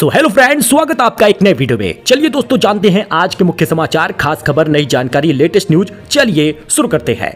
So hello friends, स्वागत आपका एक नए वीडियो में। चलिए दोस्तों, जानते हैं आज के मुख्य समाचार, खास खबर, नई जानकारी, लेटेस्ट न्यूज। चलिए शुरू करते हैं।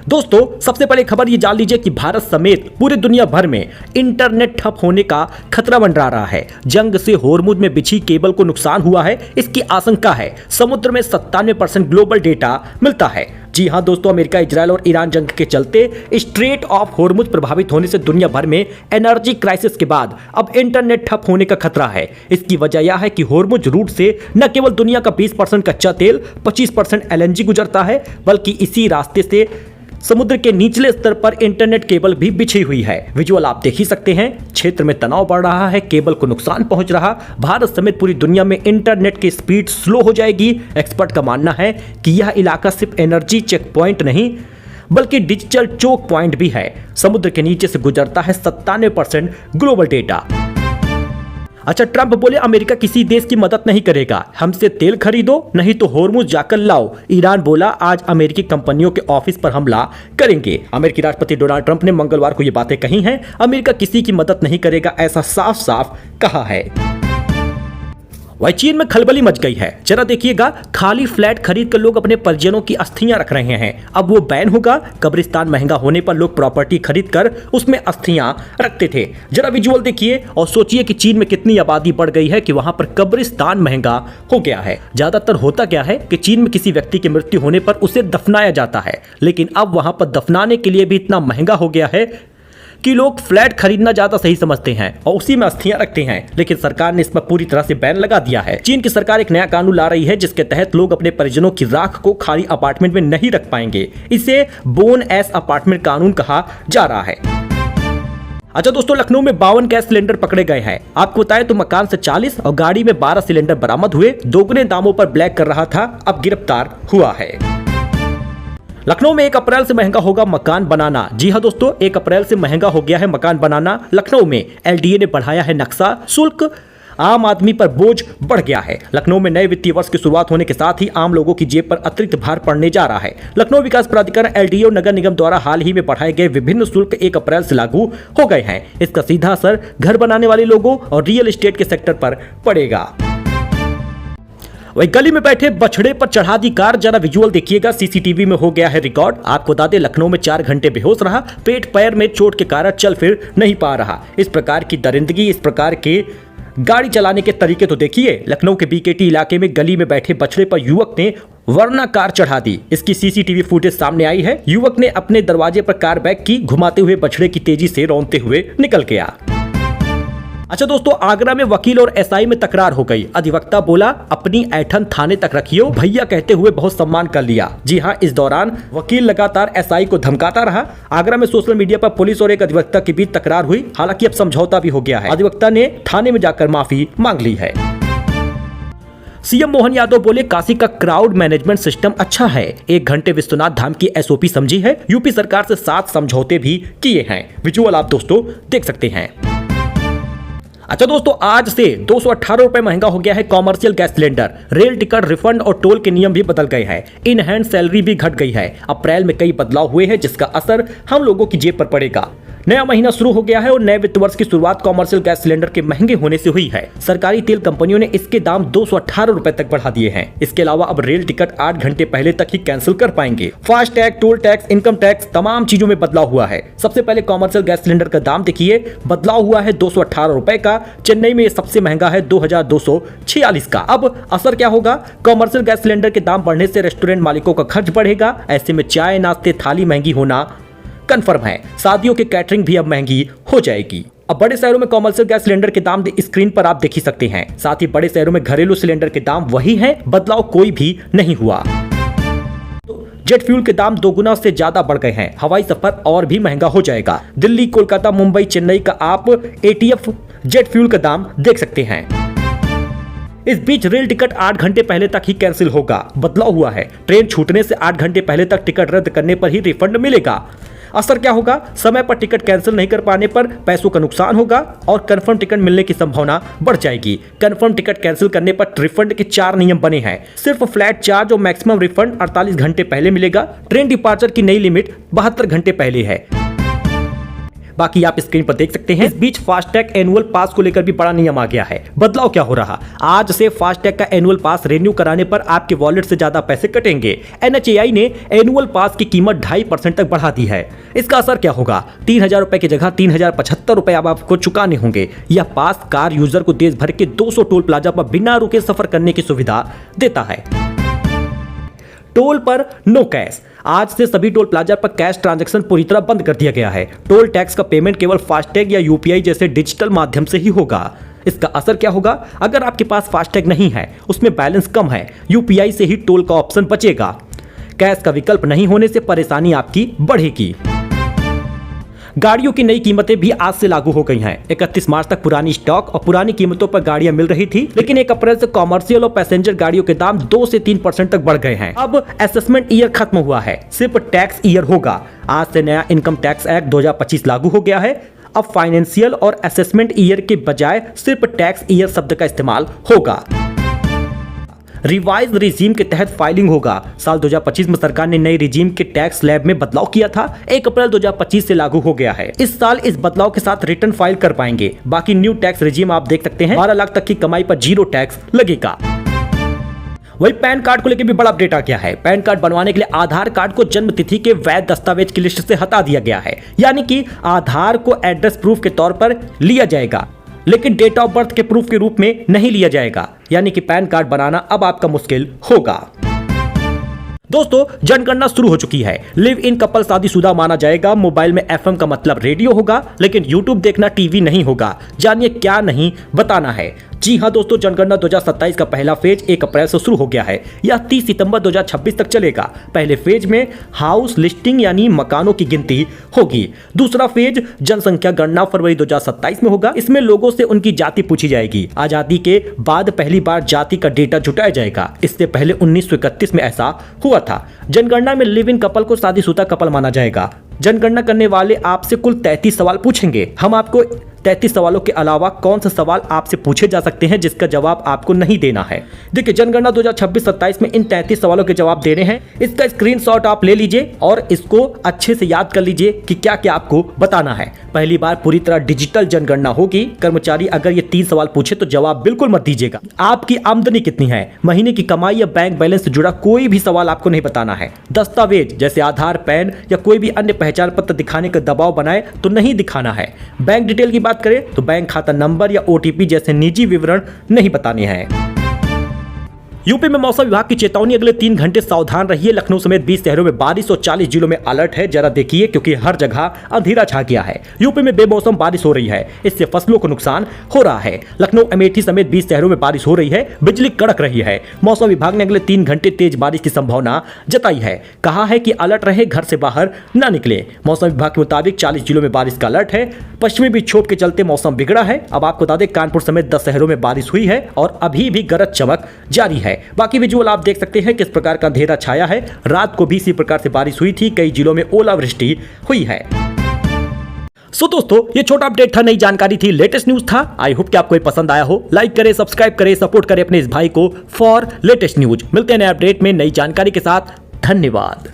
दोस्तों, सबसे पहले खबर ये जान लीजिए कि भारत समेत पूरी दुनिया भर में इंटरनेट ठप होने का खतरा मंडरा रहा है। जंग से होर्मुज में बिछी केबल को नुकसान हुआ है, इसकी आशंका है। समुद्र में 97% ग्लोबल डेटा मिलता है। जी हां दोस्तों, अमेरिका, इजरायल और ईरान जंग के चलते स्ट्रेट ऑफ होर्मुज प्रभावित होने से दुनिया भर में एनर्जी क्राइसिस के बाद अब इंटरनेट ठप होने का खतरा है। इसकी वजह यह है कि होर्मुज रूट से न केवल दुनिया का 20% कच्चा तेल, 25% LNG गुजरता है, बल्कि इसी रास्ते से समुद्र के निचले स्तर पर इंटरनेट केबल भी बिछी हुई है। विजुअल आप देख ही सकते हैं। क्षेत्र में तनाव बढ़ रहा है, केबल को नुकसान पहुंच रहा। भारत समेत पूरी दुनिया में इंटरनेट की स्पीड स्लो हो जाएगी। एक्सपर्ट का मानना है कि यह इलाका सिर्फ एनर्जी चेक पॉइंट नहीं बल्कि डिजिटल चोक पॉइंट भी है। समुद्र के नीचे से गुजरता है 97% ग्लोबल डेटा। अच्छा, ट्रंप बोले अमेरिका किसी देश की मदद नहीं करेगा, हमसे तेल खरीदो नहीं तो होर्मुज जाकर लाओ। ईरान बोला आज अमेरिकी कंपनियों के ऑफिस पर हमला करेंगे। अमेरिकी राष्ट्रपति डोनाल्ड ट्रंप ने मंगलवार को ये बातें कही हैं। अमेरिका किसी की मदद नहीं करेगा, ऐसा साफ साफ कहा है। वही चीन में खलबली मच गई है। जरा देखिएगा, खाली फ्लैट खरीद कर लोग अपने परिजनों की अस्थियां रख रहे हैं। अब वो बैन होगा। कब्रिस्तान महंगा होने पर लोग प्रॉपर्टी खरीद कर उसमें अस्थियां रखते थे। जरा विजुअल देखिए और सोचिए कि चीन में कितनी आबादी बढ़ गई है कि वहां पर कब्रिस्तान महंगा हो गया है। ज्यादातर होता क्या है कि चीन में किसी व्यक्ति की मृत्यु होने पर उसे दफनाया जाता है, लेकिन अब वहां पर दफनाने के लिए भी इतना महंगा हो गया है कि लोग फ्लैट खरीदना ज्यादा सही समझते हैं और उसी में अस्थियां रखते हैं। लेकिन सरकार ने इस पर पूरी तरह से बैन लगा दिया है। चीन की सरकार एक नया कानून ला रही है जिसके तहत लोग अपने परिजनों की राख को खाली अपार्टमेंट में नहीं रख पाएंगे। इसे बोन एस अपार्टमेंट कानून कहा जा रहा है। अच्छा दोस्तों, लखनऊ में 52 गैस सिलेंडर पकड़े गए हैं। आपको बताएं तो मकान से 40 और गाड़ी में 12 सिलेंडर बरामद हुए। दोगुने दामों पर ब्लैक कर रहा था, अब गिरफ्तार हुआ है। लखनऊ में 1 अप्रैल से महंगा होगा मकान बनाना। जी हां दोस्तों, 1 अप्रैल से महंगा हो गया है मकान बनाना। लखनऊ में LDA ने बढ़ाया है नक्शा शुल्क, आम आदमी पर बोझ बढ़ गया है। लखनऊ में नए वित्तीय वर्ष की शुरुआत होने के साथ ही आम लोगों की जेब पर अतिरिक्त भार पड़ने जा रहा है। लखनऊ विकास प्राधिकरण LDA और नगर निगम द्वारा हाल ही में बढ़ाए गए विभिन्न शुल्क 1 अप्रैल से लागू हो गए हैं। इसका सीधा असर घर बनाने वाले लोगों और रियल एस्टेट के सेक्टर पर पड़ेगा। वही गली में बैठे बछड़े पर चढ़ा दी कार। जरा विजुअल देखिएगा, CCTV में हो गया है रिकॉर्ड। आपको बता दें, लखनऊ में 4 घंटे बेहोश रहा, पेट पैर में चोट के कारण चल फिर नहीं पा रहा। इस प्रकार की दरिंदगी, इस प्रकार के गाड़ी चलाने के तरीके तो देखिए। लखनऊ के BKT इलाके में गली में बैठे बछड़े पर युवक ने वरना कार चढ़ा दी। इसकी CCTV फुटेज सामने आई है। युवक ने अपने दरवाजे पर कार बैक की, घुमाते हुए बछड़े की तेजी से रौंदते हुए निकल गया। अच्छा दोस्तों, आगरा में वकील और SI में तकरार हो गई। अधिवक्ता बोला अपनी ऐठन थाने तक रखियो, भैया कहते हुए बहुत सम्मान कर लिया। जी हां, इस दौरान वकील लगातार SI को धमकाता रहा। आगरा में सोशल मीडिया पर पुलिस और एक अधिवक्ता के बीच तकरार हुई। हालांकि अब समझौता भी हो गया है। अधिवक्ता ने थाने में जाकर माफी मांग ली है। CM मोहन यादव बोले काशी का क्राउड मैनेजमेंट सिस्टम अच्छा है। 1 घंटे विश्वनाथ धाम की SOP समझी है। यूपी सरकार से 7 समझौते भी किए हैं। विजुअल आप दोस्तों देख सकते हैं। अच्छा दोस्तों, आज से 218 रुपए महंगा हो गया है commercial gas cylinder. Rail ticket, refund और टोल के नियम भी बदल गए हैं। इन हैंड सैलरी भी घट गई है। अप्रैल में कई बदलाव हुए हैं जिसका असर हम लोगों की जेब पर पड़ेगा। नया महीना शुरू हो गया है और नए वित्त वर्ष की शुरुआत कॉमर्शियल गैस सिलेंडर के महंगे होने से हुई है। सरकारी तेल कंपनियों ने इसके दाम 218 रुपए तक बढ़ा दिए हैं। इसके अलावा अब रेल टिकट 8 घंटे पहले तक ही कैंसिल कर पाएंगे। Fast tag, toll tax, income tax, तमाम चीजों में बदलाव हुआ है। सबसे पहले कॉमर्शियल गैस सिलेंडर का दाम देखिए, बदलाव हुआ है 218 रुपए का। चेन्नई में सबसे महंगा है 2246 का। अब असर क्या होगा? कॉमर्शियल गैस सिलेंडर के दाम बढ़ने से रेस्टोरेंट मालिकों का खर्च बढ़ेगा। ऐसे में चाय, नाश्ते, थाली महंगी होना कंफर्म है। शादियों की कैटरिंग भी अब महंगी हो जाएगी। अब बड़े शहरों में कॉमर्शियल गैस सिलेंडर के दाम स्क्रीन पर आप देख ही सकते हैं। साथ ही बड़े शहरों में घरेलू सिलेंडर के दाम वही हैं, बदलाव कोई भी नहीं हुआ। जेट फ्यूल के दाम 2 गुना से ज्यादा बढ़ गए हैं। हवाई सफर और भी महंगा हो जाएगा। दिल्ली, कोलकाता, मुंबई, चेन्नई का आप ATF जेट फ्यूल का दाम देख सकते हैं। इस बीच रेल टिकट 8 घंटे पहले तक ही कैंसिल होगा। बदलाव हुआ है, ट्रेन छूटने से 8 घंटे पहले तक टिकट रद्द करने पर ही रिफंड मिलेगा। असर क्या होगा? समय पर टिकट कैंसिल नहीं कर पाने पर पैसों का नुकसान होगा और कंफर्म टिकट मिलने की संभावना बढ़ जाएगी। कंफर्म टिकट कैंसिल करने पर रिफंड के 4 नियम बने हैं। सिर्फ फ्लैट चार्ज और मैक्सिमम रिफंड 48 घंटे पहले मिलेगा। ट्रेन डिपार्चर की नई लिमिट 72 घंटे पहले है। बाकी आप स्क्रीन पर देख सकते हैं। इस बीच फास्टैग एनुअल पास को लेकर भी बड़ा नियम आ गया है। बदलाव क्या हो रहा, आज से फास्टैग का एनुअल पास रिन्यू कराने पर आपके वॉलेट से ज्यादा पैसे कटेंगे। NHAI ने एनुअल पास की कीमत 2.5% तक बढ़ा दी है। इसका असर क्या होगा, 3,000 रुपए की जगह 3,075 रुपए अब आपको चुकाने होंगे। यह पास कार यूजर को देश भर के 200 टोल प्लाजा पर बिना रुके सफर करने की सुविधा देता है। टोल पर नो कैश, आज से सभी टोल प्लाजा पर कैश ट्रांजैक्शन पूरी तरह बंद कर दिया गया है। टोल टैक्स का पेमेंट केवल फास्टैग या UPI जैसे डिजिटल माध्यम से ही होगा। इसका असर क्या होगा, अगर आपके पास फास्टैग नहीं है, उसमें बैलेंस कम है, UPI से ही टोल का ऑप्शन बचेगा। कैश का विकल्प नहीं होने से परेशानी आपकी बढ़ेगी। गाड़ियों की नई कीमतें भी आज से लागू हो गई हैं। 31 मार्च तक पुरानी स्टॉक और पुरानी कीमतों पर गाड़ियां मिल रही थी, लेकिन 1 अप्रैल से कॉमर्शियल और पैसेंजर गाड़ियों के दाम 2 से 3% तक बढ़ गए हैं। अब असेसमेंट ईयर खत्म हुआ है, सिर्फ टैक्स ईयर होगा। आज से नया इनकम टैक्स एक्ट 2025 लागू हो गया है। अब फाइनेंशियल और असेसमेंट ईयर के बजाय सिर्फ टैक्स ईयर शब्द का इस्तेमाल होगा। रिवाइज रिजीम के तहत फाइलिंग होगा। साल 2025 में सरकार ने नई रिजीम के टैक्स स्लैब में बदलाव किया था, 1 अप्रैल 2025 से लागू हो गया है। इस साल इस बदलाव के साथ रिटर्न फाइल कर पाएंगे। बाकी न्यू टैक्स रिजीम आप देख सकते हैं, 12 लाख तक की कमाई पर 0 टैक्स लगेगा। वही पैन कार्ड को लेकर भी बड़ा अपडेट आ गया है। पैन कार्ड बनवाने के लिए आधार कार्ड को जन्म तिथि के वैध दस्तावेज की लिस्ट से हटा दिया गया है, यानी कि आधार को एड्रेस प्रूफ के तौर पर लिया जाएगा, लेकिन डेट ऑफ बर्थ के प्रूफ के रूप में नहीं लिया जाएगा। यानी कि पैन कार्ड बनाना अब आपका मुश्किल होगा। दोस्तों, जनगणना शुरू हो चुकी है। लिव इन कपल शादीशुदा माना जाएगा। मोबाइल में FM का मतलब रेडियो होगा, लेकिन YouTube देखना TV नहीं होगा। जानिए क्या नहीं बताना है। जी हां दोस्तों, जनगणना 2027 का पहला फेज 1 अप्रैल से शुरू हो गया है। यह 30 सितंबर 2026 तक चलेगा। पहले फेज में हाउस लिस्टिंग यानी मकानों की गिनती होगी। दूसरा फेज जनसंख्या गणना फरवरी 2027 में होगा। इसमें लोगों से उनकी जाति पूछी जाएगी। आजादी के बाद पहली बार जाति का डेटा जुटाया जाएगा। इससे पहले 1931 में ऐसा हुआ था। जनगणना में लिव इन कपल को शादीशुदा कपल माना जाएगा। जनगणना करने वाले आपसे कुल 33 सवाल पूछेंगे। हम आपको 33 सवालों के अलावा कौन से सवाल आपसे पूछे जा सकते हैं जिसका जवाब आपको नहीं देना है। देखिए, जनगणना 2026-27 में इन 33 सवालों के जवाब देने हैं। इसका स्क्रीनशॉट आप ले लीजिए और इसको अच्छे से याद कर लीजिए कि क्या क्या आपको बताना है। पहली बार पूरी तरह डिजिटल जनगणना होगी। कर्मचारी अगर ये 3 सवाल पूछे तो जवाब बिल्कुल मत दीजिएगा। आपकी आमदनी कितनी है, महीने की कमाई या बैंक बैलेंस से जुड़ा कोई भी सवाल आपको नहीं बताना है। दस्तावेज जैसे आधार, पैन या कोई भी अन्य पहचान पत्र दिखाने का दबाव बनाए तो नहीं दिखाना है। बैंक डिटेल की बात करें तो बैंक खाता नंबर या OTP जैसे निजी विवरण नहीं बताने हैं। यूपी में मौसम विभाग की चेतावनी, अगले 3 घंटे सावधान रहिए। लखनऊ समेत 20 शहरों में बारिश और 40 जिलों में अलर्ट है। जरा देखिए, क्योंकि हर जगह अंधेरा छा गया है। यूपी में बेमौसम बारिश हो रही है, इससे फसलों को नुकसान हो रहा है। लखनऊ, अमेठी समेत 20 शहरों में बारिश हो रही है, बिजली कड़क रही है। मौसम विभाग ने अगले 3 घंटे तेज बारिश की संभावना जताई है। कहा है कि अलर्ट रहे, घर से बाहर न निकले। मौसम विभाग के मुताबिक 40 जिलों में बारिश का अलर्ट है। पश्चिमी विक्षोभ के चलते मौसम बिगड़ा है। अब आपको बता दें, कानपुर समेत 10 शहरों में बारिश हुई है और अभी भी गरज चमक जारी है। बाकी विजुअल आप देख सकते हैं किस प्रकार का अंधेरा छाया है। रात को भी इसी प्रकार से बारिश हुई थी। कई जिलों में ओलावृष्टि हुई है। सो दोस्तों, ये छोटा अपडेट था, नई जानकारी थी, लेटेस्ट न्यूज था। आई होप कि आपको ये पसंद आया हो। लाइक करें, सब्सक्राइब करें, सपोर्ट करें अपने इस भाई को फॉर लेटेस्ट न्यूज। मिलते हैं नए अपडेट में नई जानकारी के साथ। धन्यवाद।